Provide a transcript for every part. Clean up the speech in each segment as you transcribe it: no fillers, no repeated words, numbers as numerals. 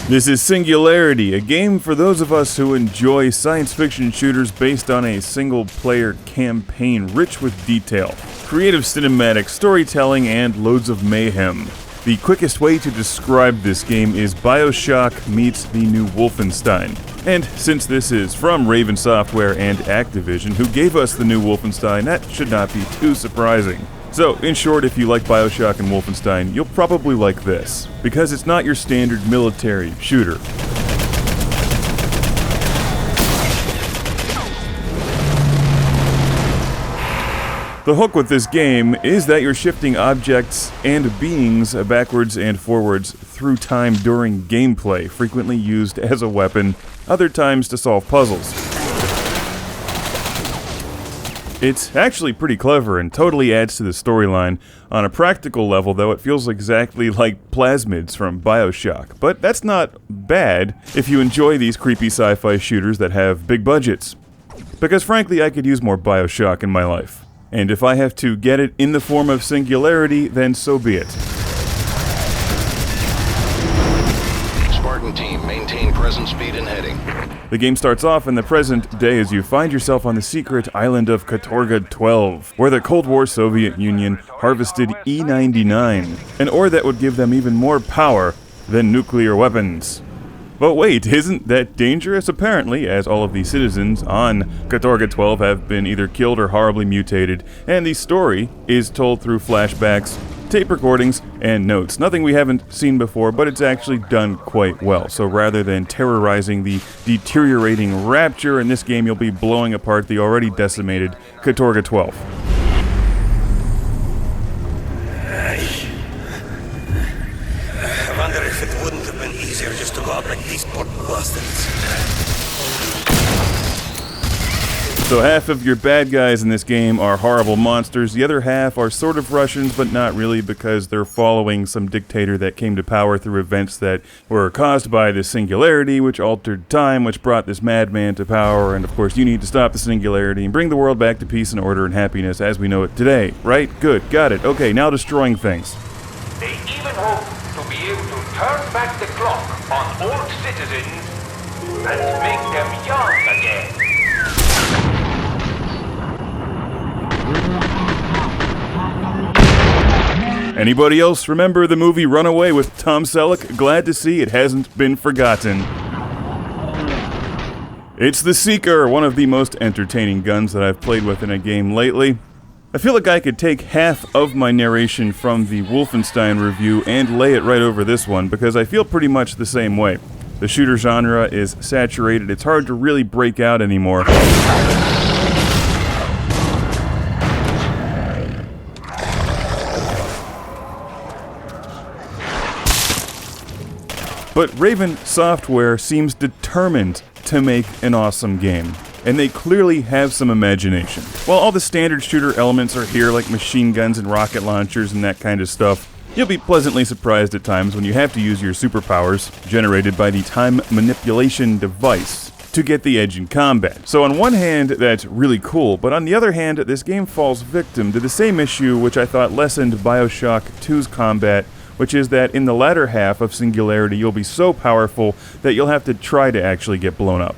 This is Singularity, a game for those of us who enjoy science fiction shooters based on a single-player campaign rich with detail, creative cinematic storytelling, and loads of mayhem. The quickest way to describe this game is Bioshock meets the new Wolfenstein. And since this is from Raven Software and Activision, who gave us the new Wolfenstein, that should not be too surprising. So, in short, if you like Bioshock and Wolfenstein, you'll probably like this, because it's not your standard military shooter. The hook with this game is that you're shifting objects and beings backwards and forwards through time during gameplay, frequently used as a weapon, other times to solve puzzles. It's actually pretty clever and totally adds to the storyline. On a practical level, though, it feels exactly like plasmids from Bioshock. But that's not bad if you enjoy these creepy sci-fi shooters that have big budgets. Because frankly, I could use more Bioshock in my life. And if I have to get it in the form of Singularity, then so be it. Spartan team, maintain present speed and heading. The game starts off in the present day as you find yourself on the secret island of Katorga-12, where the Cold War Soviet Union harvested E-99, an ore that would give them even more power than nuclear weapons. But wait, isn't that dangerous? Apparently, as all of the citizens on Katorga-12 have been either killed or horribly mutated, and the story is told through flashbacks, tape recordings, and notes. Nothing we haven't seen before, but it's actually done quite well. So rather than terrorizing the deteriorating Rapture, in this game you'll be blowing apart the already decimated Katorga-12. I wonder if it wouldn't have been easier just to go out like these poor bastards. So half of your bad guys in this game are horrible monsters, the other half are sort of Russians, but not really because they're following some dictator that came to power through events that were caused by the Singularity, which altered time, which brought this madman to power, and of course you need to stop the Singularity and bring the world back to peace and order and happiness as we know it today, right? Good, got it. Okay, now destroying things. They even hope to be able to turn back the clock on old citizens and make them young again. Anybody else remember the movie Runaway with Tom Selleck? Glad to see it hasn't been forgotten. It's the Seeker, one of the most entertaining guns that I've played with in a game lately. I feel like I could take half of my narration from the Wolfenstein review and lay it right over this one, because I feel pretty much the same way. The shooter genre is saturated, it's hard to really break out anymore. But Raven Software seems determined to make an awesome game, and they clearly have some imagination. While all the standard shooter elements are here, like machine guns and rocket launchers and that kind of stuff, you'll be pleasantly surprised at times when you have to use your superpowers, generated by the time manipulation device, to get the edge in combat. So on one hand, that's really cool, but on the other hand, this game falls victim to the same issue which I thought lessened Bioshock 2's combat, which is that in the latter half of Singularity, you'll be so powerful that you'll have to try to actually get blown up.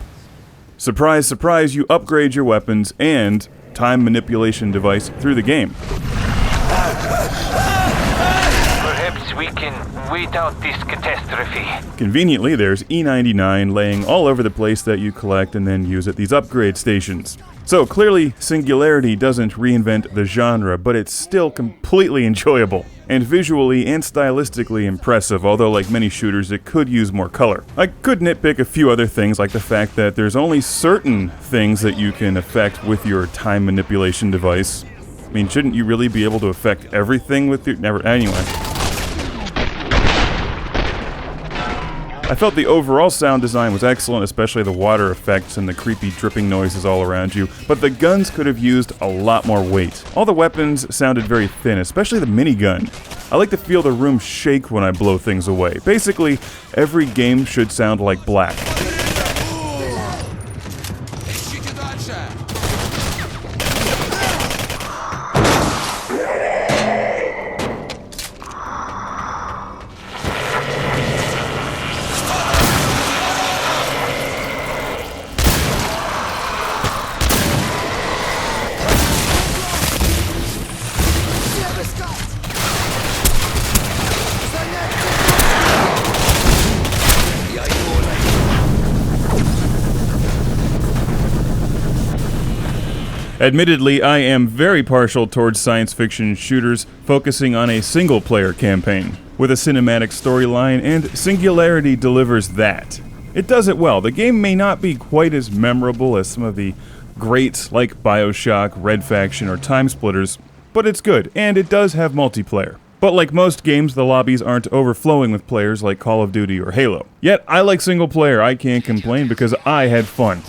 Surprise, surprise, you upgrade your weapons and time manipulation device through the game. Perhaps we can wait out this catastrophe. Conveniently, there's E-99 laying all over the place that you collect and then use at these upgrade stations. So clearly, Singularity doesn't reinvent the genre, but it's still completely enjoyable, and visually and stylistically impressive, although like many shooters, it could use more color. I could nitpick a few other things, like the fact that there's only certain things that you can affect with your time manipulation device. I mean, shouldn't you really be able to affect everything with your... Anyway. I felt the overall sound design was excellent, especially the water effects and the creepy dripping noises all around you, but the guns could have used a lot more weight. All the weapons sounded very thin, especially the minigun. I like to feel the room shake when I blow things away. Basically, every game should sound like Black. Admittedly, I am very partial towards science fiction shooters focusing on a single-player campaign, with a cinematic storyline, and Singularity delivers that. It does it well. The game may not be quite as memorable as some of the greats like Bioshock, Red Faction, or Time Splitters, but it's good, and it does have multiplayer. But like most games, the lobbies aren't overflowing with players like Call of Duty or Halo. Yet, I like single player. I can't complain because I had fun.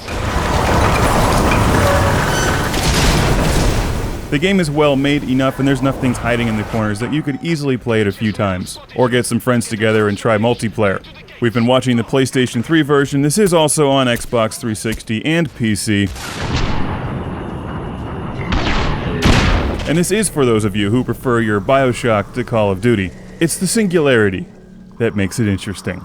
The game is well made enough, and there's enough things hiding in the corners that you could easily play it a few times, or get some friends together and try multiplayer. We've been watching the PlayStation 3 version. This is also on Xbox 360 and PC. And this is for those of you who prefer your Bioshock to Call of Duty. It's the Singularity that makes it interesting.